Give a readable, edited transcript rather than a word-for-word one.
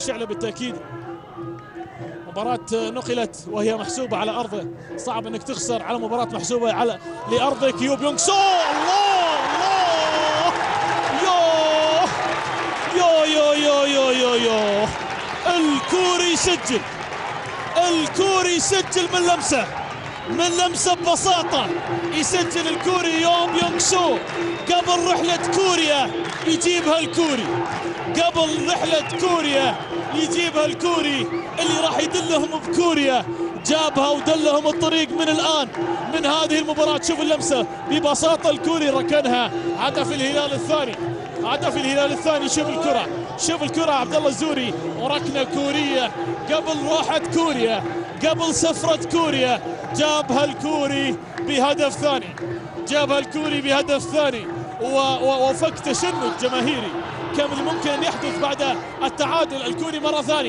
شعله بالتأكيد. مباراة نقلت وهي محسوبة على أرضه، صعب أنك تخسر على مباراة محسوبة على لأرضك. يو بيونغ سو، الله الله، يو الكوري يسجل، الكوري يسجل من لمسة ببساطة، يسجل الكوري يو بيونغ سو قبل رحلة كوريا يجيبها الكوري، قبل رحلة كوريا يجيبها الكوري اللي راح يدلهم بكوريا، جابها ودلهم الطريق من الآن من هذه المباراة. شوف اللمسة ببساطة الكوري ركنها، هدف الهلال الثاني، هدف الهلال الثاني. شوف الكرة عبد الله الزوري، وركنة كورية قبل روحة كوريا، قبل سفرة كوريا، جابها الكوري بهدف ثاني، جابها الكوري بهدف ثاني. وفك تشنج جماهيري كم اللي ممكن أن يحدث بعد التعادل الكوري مرة ثانية.